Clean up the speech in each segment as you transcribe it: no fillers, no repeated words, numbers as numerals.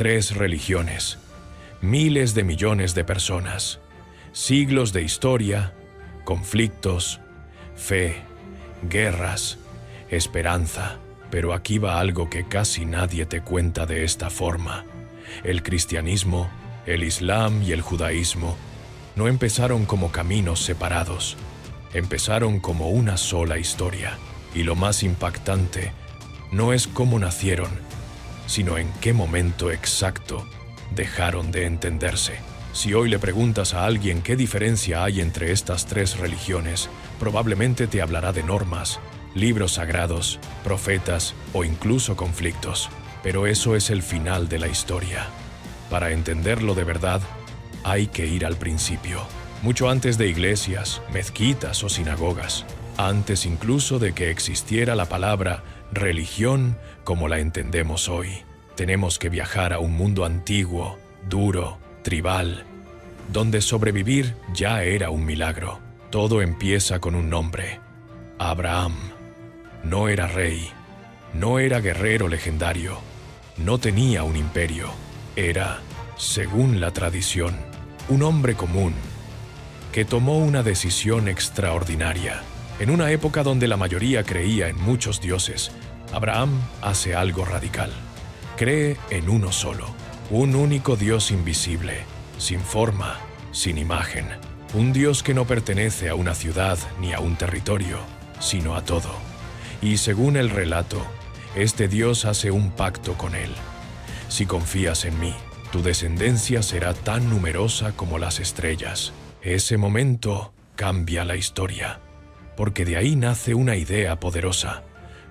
3 religiones, miles de millones de personas, siglos de historia, conflictos, fe, guerras, esperanza. Pero aquí va algo que casi nadie te cuenta de esta forma. El cristianismo, el islam y el judaísmo no empezaron como caminos separados, empezaron como una sola historia. Y lo más impactante no es cómo nacieron, sino en qué momento exacto dejaron de entenderse. Si hoy le preguntas a alguien qué diferencia hay entre estas 3 religiones, probablemente te hablará de normas, libros sagrados, profetas o incluso conflictos. Pero eso es el final de la historia. Para entenderlo de verdad, hay que ir al principio, mucho antes de iglesias, mezquitas o sinagogas, antes incluso de que existiera la palabra religión como la entendemos hoy. Tenemos que viajar a un mundo antiguo, duro, tribal, donde sobrevivir ya era un milagro. Todo empieza con un nombre: Abraham. No era rey, no era guerrero legendario, no tenía un imperio. Era, según la tradición, un hombre común que tomó una decisión extraordinaria. En una época donde la mayoría creía en muchos dioses, Abraham hace algo radical. Cree en uno solo, un único Dios invisible, sin forma, sin imagen. Un Dios que no pertenece a una ciudad ni a un territorio, sino a todo. Y según el relato, este Dios hace un pacto con él. Si confías en mí, tu descendencia será tan numerosa como las estrellas. Ese momento cambia la historia, porque de ahí nace una idea poderosa.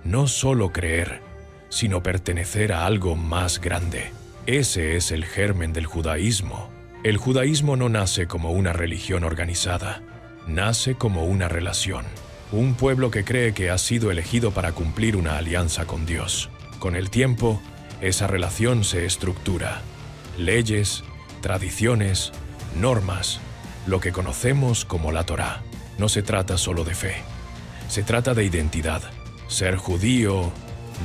No solo creer, sino pertenecer a algo más grande. Ese es el germen del judaísmo. El judaísmo no nace como una religión organizada, nace como una relación. Un pueblo que cree que ha sido elegido para cumplir una alianza con Dios. Con el tiempo, esa relación se estructura. Leyes, tradiciones, normas, lo que conocemos como la Torá. No se trata solo de fe, se trata de identidad. Ser judío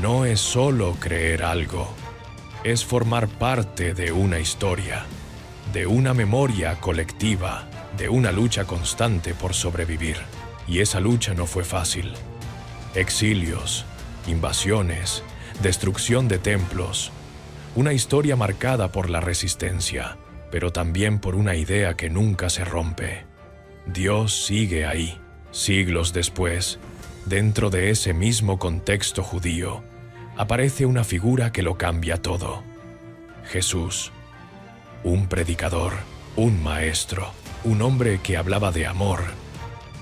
no es solo creer algo, es formar parte de una historia, de una memoria colectiva, de una lucha constante por sobrevivir. Y esa lucha no fue fácil. Exilios, invasiones, destrucción de templos. Una historia marcada por la resistencia, pero también por una idea que nunca se rompe. Dios sigue ahí. Siglos después, dentro de ese mismo contexto judío, aparece una figura que lo cambia todo. Jesús, un predicador, un maestro, un hombre que hablaba de amor,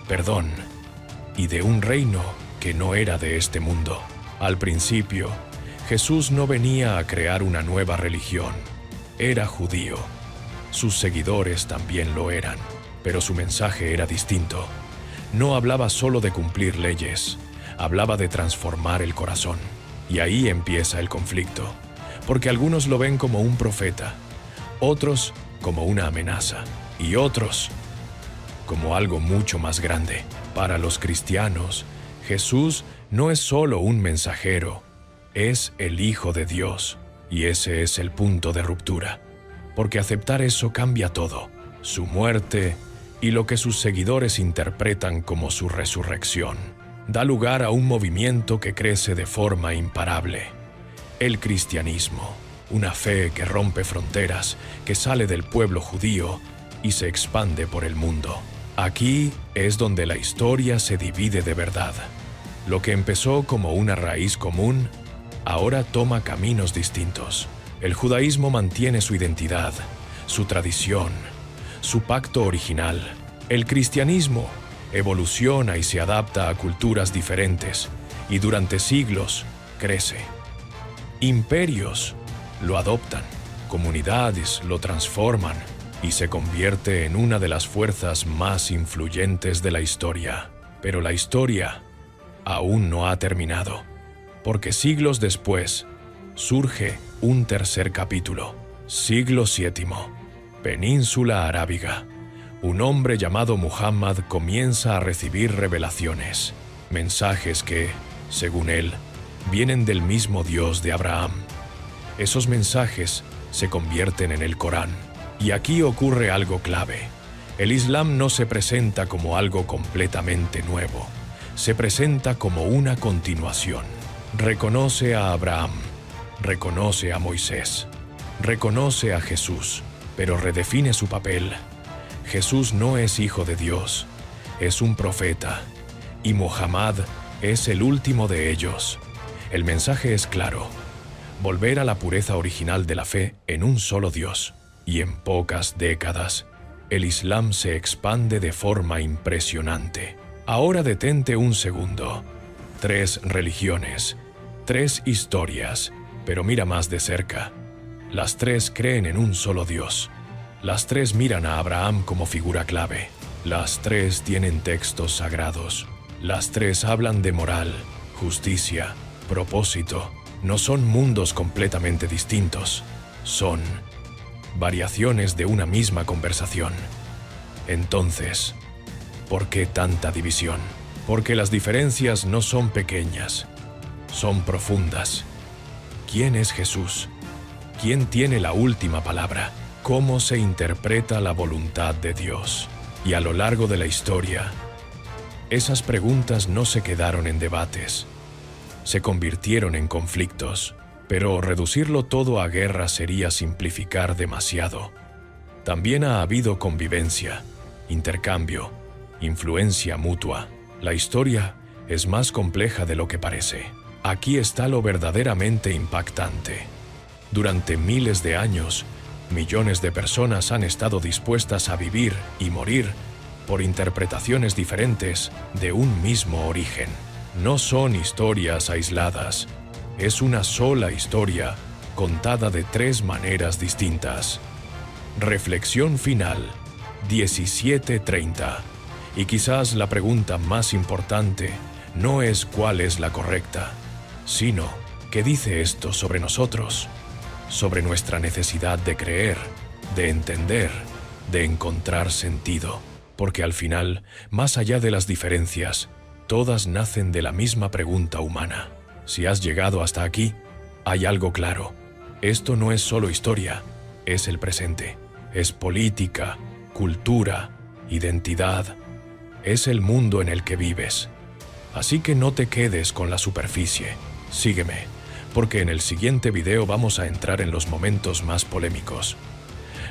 perdón, y de un reino que no era de este mundo. Al principio, Jesús no venía a crear una nueva religión. Era judío. Sus seguidores también lo eran, pero su mensaje era distinto. No hablaba solo de cumplir leyes, hablaba de transformar el corazón. Y ahí empieza el conflicto, porque algunos lo ven como un profeta, otros como una amenaza, y otros como algo mucho más grande. Para los cristianos, Jesús no es solo un mensajero, es el Hijo de Dios, y ese es el punto de ruptura, porque aceptar eso cambia todo, su muerte y lo que sus seguidores interpretan como su resurrección. Da lugar a un movimiento que crece de forma imparable. El cristianismo, una fe que rompe fronteras, que sale del pueblo judío y se expande por el mundo. Aquí es donde la historia se divide de verdad. Lo que empezó como una raíz común, ahora toma caminos distintos. El judaísmo mantiene su identidad, su tradición, su pacto original. El cristianismo evoluciona y se adapta a culturas diferentes, y durante siglos crece. Imperios lo adoptan, comunidades lo transforman, y se convierte en una de las fuerzas más influyentes de la historia. Pero la historia aún no ha terminado, porque siglos después surge un tercer capítulo. Siglo VII, Península Arábiga. Un hombre llamado Muhammad comienza a recibir revelaciones, mensajes que, según él, vienen del mismo Dios de Abraham. Esos mensajes se convierten en el Corán. Y aquí ocurre algo clave. El Islam no se presenta como algo completamente nuevo. Se presenta como una continuación. Reconoce a Abraham, reconoce a Moisés, reconoce a Jesús, pero redefine su papel. Jesús no es hijo de Dios, es un profeta, y Muhammad es el último de ellos. El mensaje es claro: volver a la pureza original de la fe en un solo Dios. Y en pocas décadas, el Islam se expande de forma impresionante. Ahora detente un segundo. 3 religiones, 3 historias, pero mira más de cerca. Las 3 creen en un solo Dios. Las 3 miran a Abraham como figura clave. Las 3 tienen textos sagrados. Las 3 hablan de moral, justicia, propósito. No son mundos completamente distintos. Son variaciones de una misma conversación. Entonces, ¿por qué tanta división? Porque las diferencias no son pequeñas, son profundas. ¿Quién es Jesús? ¿Quién tiene la última palabra? ¿Cómo se interpreta la voluntad de Dios? Y a lo largo de la historia, esas preguntas no se quedaron en debates, se convirtieron en conflictos, pero reducirlo todo a guerra sería simplificar demasiado. También ha habido convivencia, intercambio, influencia mutua. La historia es más compleja de lo que parece. Aquí está lo verdaderamente impactante. Durante miles de años, millones de personas han estado dispuestas a vivir y morir por interpretaciones diferentes de un mismo origen. No son historias aisladas, es una sola historia contada de 3 maneras distintas. Reflexión final, 17:30. Y quizás la pregunta más importante no es cuál es la correcta, sino ¿qué dice esto sobre nosotros? Sobre nuestra necesidad de creer, de entender, de encontrar sentido. Porque al final, más allá de las diferencias, todas nacen de la misma pregunta humana. Si has llegado hasta aquí, hay algo claro. Esto no es solo historia, es el presente. Es política, cultura, identidad. Es el mundo en el que vives. Así que no te quedes con la superficie. Sígueme, porque en el siguiente video vamos a entrar en los momentos más polémicos.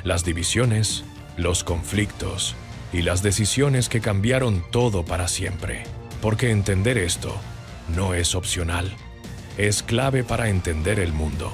Las divisiones, los conflictos y las decisiones que cambiaron todo para siempre. Porque entender esto no es opcional, es clave para entender el mundo.